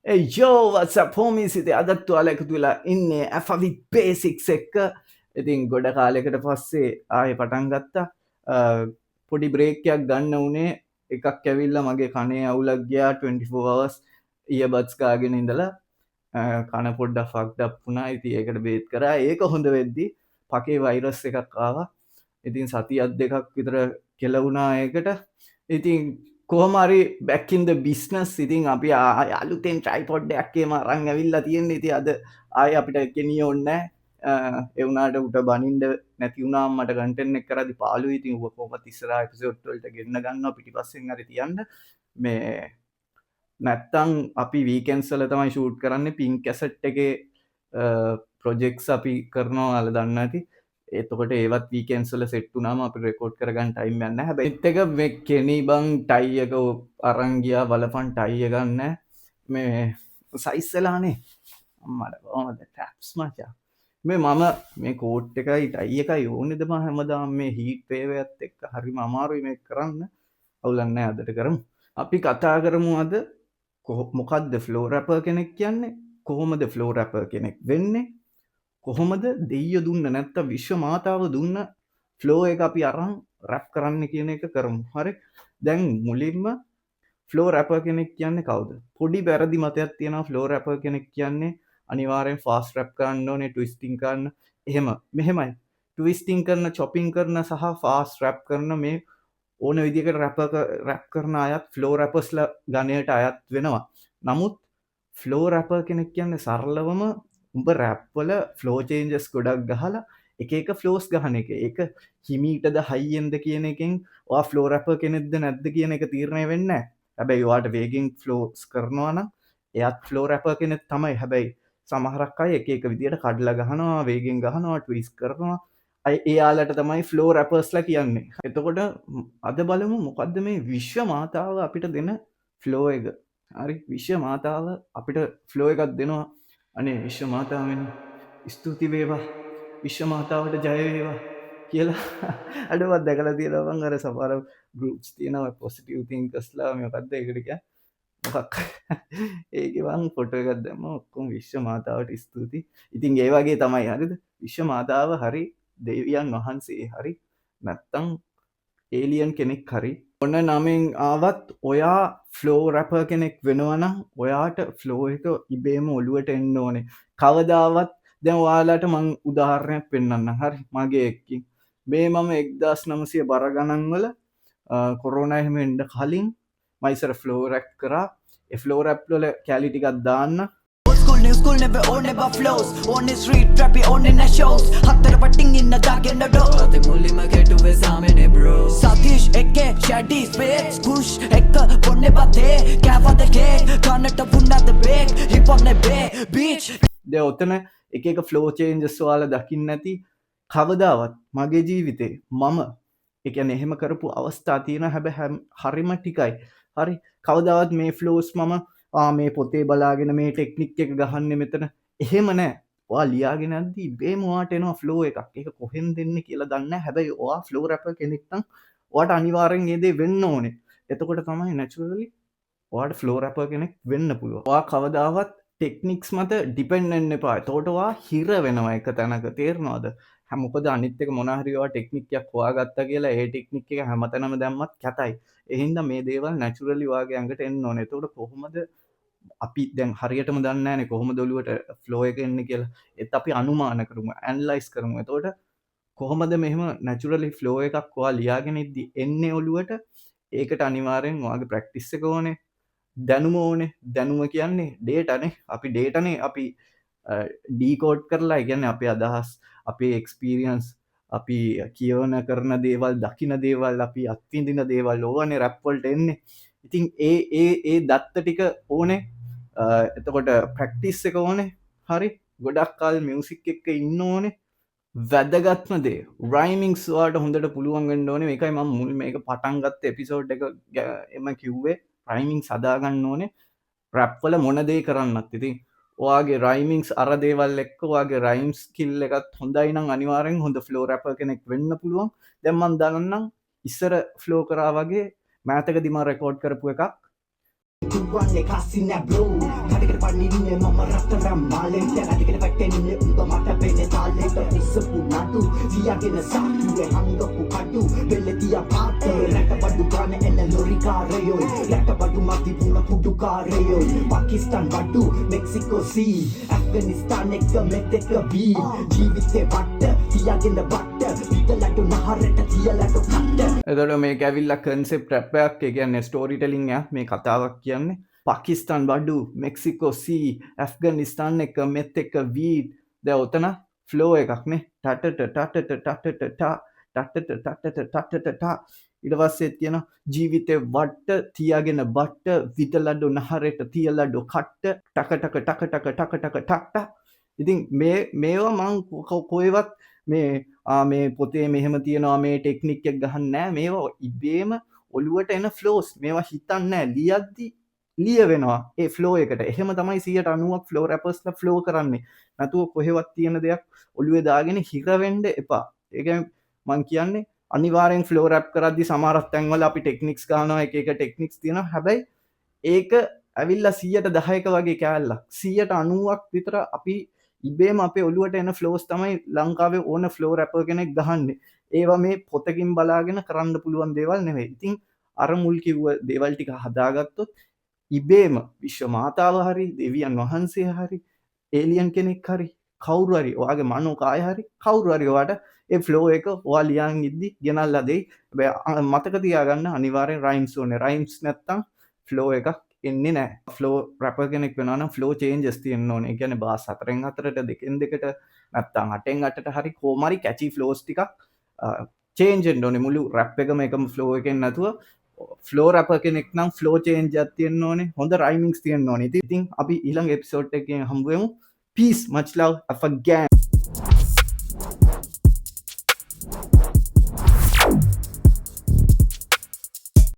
Hey yo, what's up homies? ඉතින් අදත් ඔයාලා එකතු වෙලා ඉන්නේ Alphabet Basics එක. ඉතින් ගොඩ කාලයකට පස්සේ ආයෙ පටන් ගත්තා. පොඩි බ්‍රේක් එකක් ගන්න උනේ. එකක් ඇවිල්ලා මගේ කනේ අවුලක් ගියා 24 hours earbuds ගාගෙන ඉඳලා කන පොඩ්ඩක් fucked up වුණා. ඉතින් ඒකට බේත් කරා. ඒක හොඳ වෙද්දි පකේ වෛරස් එකක් ආවා. ඉතින් සතියක් දෙකක් විතර කෙලවුණා ඒකට. ඉතින් කොහොමරි බැක්කින්ද බිස්නස්. ඉතින් අපි අලුතෙන් ට්‍රයිපොඩ් එකක්ම අරන් ඇවිල්ලා තියෙන්නේ. ඉතින් අද ආයෙ අපිට ගෙනිය ඕනේ නැහැ. ඒ වුණාට උට බනින්න නැති වුණාම මට කන්ටෙන්ට් එක කරද්දි පාළුයි. ඉතින් ඌව කොහොමද ඉස්සරහා එපිසෝඩ් වලට ගෙන්න ගන්නවා පිටිපස්සෙන් හරි තියන්න. මේ නැත්තම් අපි වීකෙන්ඩ්ස් වල තමයි ෂූට් කරන්නේ. පින්ක් කැසට් එකේ ප්‍රොජෙක්ට්ස් අපි කරනවා ඔයාලා දන්නවා ඇති. එතකොට ඒවත් වීකෙන්ඩ්ස් වල සෙට් වුණාම අපිට රෙකෝඩ් කරගන්න ටයිම් එකක් නැහැ. හැබැයි ඒත් එක මේ කෙනි බං ටයි එක අරන් ගියා බලපන් ටයි එක ගන්න මේ සයිස් වෙලානේ අම්මඩ කොහමද ටැප්ස් මචං මේ මම මේ කෝට් එකයි ටයි එකයි ඕනේද මම හැමදාම මේ හීට් වේව් එකත් එක්ක හරිම අමාරුයි මේක කරන්න. අවුලක් නැහැ අදට කරමු. අපි කතා කරමු අද මොකක්ද ෆ්ලෝ රැපර් කෙනෙක් කියන්නේ, කොහොමද ෆ්ලෝ රැපර් කෙනෙක් වෙන්නේ, කොහොමද දෙයිය දුන්න නැත්තම් විශ්ව මාතාව දුන්න ෆ්ලෝ එක අපි අරන් රැප් කරන්න කියන එක කරමු. හරි. දැන් මුලින්ම ෆ්ලෝ රැපර් කෙනෙක් කියන්නේ කවුද? පොඩි වැරදි මතයක් තියෙනවා. ෆ්ලෝ රැපර් කෙනෙක් කියන්නේ අනිවාර්යෙන් ෆාස්ට් රැප් කරන්න ඕනේ, ට්විස්ටිං කරන්න. මෙහෙමයි. ට්විස්ටිං කරන, චොපින් කරන සහ ෆාස්ට් රැප් කරන මේ ඕන විදිහකට රැප් කරන අයත් ෆ්ලෝ රැපර්ස්ලා ගණයට අයත් වෙනවා. නමුත් ෆ්ලෝ රැපර් කෙනෙක් කියන්නේ සරලවම උඹ රැප් වල ෆ්ලෝ චේන්ජස් ගොඩක් ගහලා එක එක ෆ්ලෝස් ගහන එක. ඒක හිමීටද හයියෙන්ද කියන එකෙන් ඔයා ෆ්ලෝ රැපර් කෙනෙක්ද නැද්ද කියන එක තීරණය වෙන්නේ නැහැ. හැබැයි ඔයාට වේගෙන් ෆ්ලෝස් කරනවා නම් එයාත් ෆ්ලෝ රැපර් කෙනෙක් තමයි. හැබැයි සමහරක් අය එක එක විදිහට කඩලා ගහනවා, වේගෙන් ගහනවා, ට්විස්ට් කරනවා. එයාලට තමයි ෆ්ලෝ රැපර්ස්ලා කියන්නේ. එතකොට අද බලමු මොකද්ද මේ විශ්ව මාතාව අපිට දෙන ෆ්ලෝ එක. හරි, විශ්ව මාතාව අපිට ෆ්ලෝ එකක් දෙනවා. අනේ විශ්ව මාතාවෙන් ස්තුති වේවා, විශ්ව මාතාවට ජය වේවා කියලා අඩුවක් දැකලා තියෙනවා. මම අර සමහර ගෲප්ස් තියෙනවා පොසිටිව් තින්කර්ස්ලා මොකද්ද ඒකට කියන්නේ මොකක් ඒකේ මං ෆොටෝ එකක් දැම්මා. ඔක්කොම විශ්ව මාතාවට ස්තුති. ඉතින් ඒ වගේ තමයි. හරිද? විශ්ව මාතාව හරි, දෙවියන් වහන්සේ හරි, නැත්තම් ඒලියන් කෙනෙක් හරි ඔන්න නමෙන් ආවත් ඔයා ෆ්ලෝ රැපර් කෙනෙක් වෙනවා නම් ඔයාට ෆ්ලෝ එක ඉබේම ඔලුවට එන්න ඕනේ. කවදාවත් දැන් ඔයාලට මං උදාහරණයක් පෙන්නන්නම්. හරි, මගේ එක්කින් මේ මම 1900 බර ගණන් වල කොරෝනා එහෙම එන්න කලින් මම ඉස්සර ෆ්ලෝ රැප් කරා. ඒ ෆ්ලෝ රැප් වල කැලි ටිකක් දාන්න. New school never own never flows. On the street trap it on in the shows. Hatter putting in the dark in the door. Ate mulli ma get to examine bro. Satish ekke shady space push ekka ponne bate kava the cake kanata punna the bake hip hop ne be beach. දැන් ඔතන එක එක flow changes ඔයාලා දකින්න නැති කවදාවත් මගේ ජීවිතේ මම ඒ කියන්නේ එහෙම කරපු අවස්ථා තියෙනවා. හැබැයි හරිම ටිකයි. හරි, කවදාවත් මේ ෆ්ලෝස් මම මේ පොතේ බලාගෙන මේ ටෙක්නික් එක ගහන්නේ මෙතන එහෙම නැහැ. ඔයා ලියාගෙන යද්දි ඉබේම ඔයාට එනවා ෆ්ලෝ එකක්. ඒක කොහෙන්ද එන්නේ කියලා දන්නේ නැහැ. හැබැයි ඔයා ෆ්ලෝ රැපර් කෙනෙක් නම් ඔයාට අනිවාර්යෙන් මේ දේ වෙන්න ඕනේ. එතකොට තමයි නැචරලි ඔයාට ෆ්ලෝ රැපර් කෙනෙක් වෙන්න පුළුවන්. ඔයා කවදාවත් ටෙක්නික්ස් මත ඩිපෙන්ඩ් වෙන්න එපා. එතකොට ඔයා හිර වෙනවා එක තැනක. තේරෙනවද? මොකද අනිත් එක මොනවා හරි ඔයා ටෙක්නික් එකක් හොයාගත්තා කියලා ඒ ටෙක්නික් එක හැමතැනම දැම්මත් කැතයි. ඒ හින්දා මේ දේවල් නැචරලි ඔයාගේ ඇඟට එන්න ඕනේ. එතකොට කොහොමද අපි දැන් හරියටම දන්නේ නැහැනේ කොහොමද ඔලුවට ෆ්ලෝ එක එන්නේ කියලා. ඒත් අපි අනුමාන කරමු, ඇනලයිස් කරමු. එතකොට කොහොමද මෙහෙම නැචරලි ෆ්ලෝ එකක් ඔයා ලියාගෙන ඉද්දි එන්නේ ඔලුවට? ඒකට අනිවාර්යෙන් ඔයාගේ ප්‍රැක්ටිස් එක ඕනේ. දැනුම ඕනේ. දැනුම කියන්නේ ඩේටානේ. අපි ඩේටානේ අපි ඩීකෝඩ් කරලා, ඒ කියන්නේ අපේ අදහස්, අපේ එක්ස්පීරියන්ස්, අපි කියවන කරන දේවල්, දකින දේවල්, අපි අත්විඳින දේවල් ඕවනේ රැප් වලට එන්නේ. ඉතින් ඒ දත්ත ටික ඕනේ. එතකොට ප්‍රැක්ටිස් එක ඕනේ. හරි, ගොඩක් කාල මියුසික් එක්ක ඉන්න ඕනේ. වැදගත්ම දේ රයිමින්ග්ස් වලට හොඳට පුළුවන් වෙන්න ඕනේ. මේකයි මම මුල් මේක පටන් ගත්ත එපිසෝඩ් එක එම කිව්වේ. රයිමින්ග්ස් හදා ගන්න ඕනේ රැප් වල මොන දේ කරන්නත්. ඉතින් ඔයාගේ රයිමින්ග්ස් අර දේවල් එක්ක ඔයාගේ රයිම් ස්කිල් එකත් හොඳයි නම් අනිවාර්යෙන් හොඳ ෆ්ලෝ රැපර් කෙනෙක් වෙන්න පුළුවන්. දැන් මම දන්නම් ඉස්සර ෆ්ලෝ කරා වගේ මෑතකදී මම රෙකෝඩ් කරපු එකක්. අඩකට පනින්නේ මම රත්තරම් මාලෙට අඩකට වැටෙන්නේ උඹ මට වෙන්නේ තාලෙට ඉස්සපු නඩු තියාගෙන සාක්කුවේ හංගපු කඩු බෙල්ලතියා පාට රැටබඩු ගාන එන ලොරිකාරයෝ රැටබඩු මදි වුණ කුඩුකාරයෝ පාකිස්තාන් බඩු මෙක්සිකෝ සී ඇෆ්ගනිස්තාන් එක මෙතෙක බී ජීවිතේ වට තියාගෙන බට පිටලට නහරට තියලට කට. එතකොට මේක ඇවිල්ලා කන්සෙප්ට් රැප් එකක්. ඒ කියන්නේ ස්ටෝරි ටෙලිං එක මේ කතාවක් කියන්නේ. පාකිස්තාන් බඩු මෙක්සිකෝ සී ඇෆ්ගනිස්තාන් එක මෙත් එක වීඩ්. දැන් ඔතන ෆ්ලෝ එකක් නේ. ටටට ටටට ටටට ටටට ටටට ටටට ඊට පස්සේ තියෙන ජීවිතේ වට තියාගෙන බට විතලඩු නහරට තියලඩු කට්ට ටක ටක ටක ටක ටක ටක ටක්ට. ඉතින් මේවා මං කොහෙවත් මේ පොතේ මෙහෙම තියනවා මේ ටෙක්නික් එක ගහන්න නෑ. මේවා ඉබේම ඔළුවට එන ෆ්ලෝස්. මේවා හිතන්නේ නෑ. ලියද්දි ලිය වෙනවා ඒ ෆ්ලෝ එකට. එහෙම තමයි 90%ක් ෆ්ලෝ රැපර්ස්ලා ෆ්ලෝ කරන්නේ. නැතුව කොහෙවත් තියෙන දෙයක් ඔළුවේ දාගෙන හිර වෙන්න එපා. ඒ කියන්නේ මං කියන්නේ අනිවාර්යෙන් ෆ්ලෝ රැප් කරද්දි සමහරක් තැන්වල අපි ටෙක්නික්ස් ගන්නවා. එක ටෙක්නික්ස් තියෙනවා. හැබැයි ඒක ඇවිල්ලා 10% වගේ කෑල්ලක්. 90%ක් විතර අපි ඉබේම අපේ ඔළුවට එන ෆ්ලෝස් තමයි ලංකාවේ ඕන ෆ්ලෝ රැපර් කෙනෙක් ගහන්නේ. ඒවා මේ පොතකින් බලාගෙන කරන්න පුළුවන් දේවල් නෙවෙයි. ඉතින් අර මුල් කිව්ව දේවල් ටික හදාගත්තොත් ඉබේම විශ්ව මාතාව හරි දෙවියන් වහන්සේ හරි ඒලියන් කෙනෙක් හරි කවුරු හරි ඔයාගේ මනෝ කාය හරි කවුරු හරි ඔයාට ඒ ෆ්ලෝ එක ඔයා ලියන් ඉද්දි ගෙනල්ලා දෙයි. හැබැයි මතක තියාගන්න අනිවාර්යෙන් රයිම්ස් ඕනේ. රයිම්ස් නැත්තම් ෆ්ලෝ එකක් එන්නේ නැහැ. ෆ්ලෝ රැපර් කෙනෙක් වෙනවා නම් ෆ්ලෝ චේන්ජස් තියෙන්න ඕනේ. ඒ කියන්නේ බාස් 4න් 4ට 2න් 2ට නැත්තම් 8න් 8ට හරි කොහොම හරි කැචි ෆ්ලෝස් ටිකක් චේන්ජ් වෙන්න ඕනේ. මුළු රැප් එකම එකම ෆ්ලෝ එකෙන් නැතුව ෆ්ලෝ රැපර් කෙනෙක් නම් ෆ්ලෝ චේන්ජ් එකක් තියෙන්න ඕනේ. හොඳ රයිමින්ග්ස් තියෙන්න ඕනේ. ඉතින් අපි ඊළඟ එපිසෝඩ් එකකින් හම්බ වෙමු. Peace, much love, have a gang.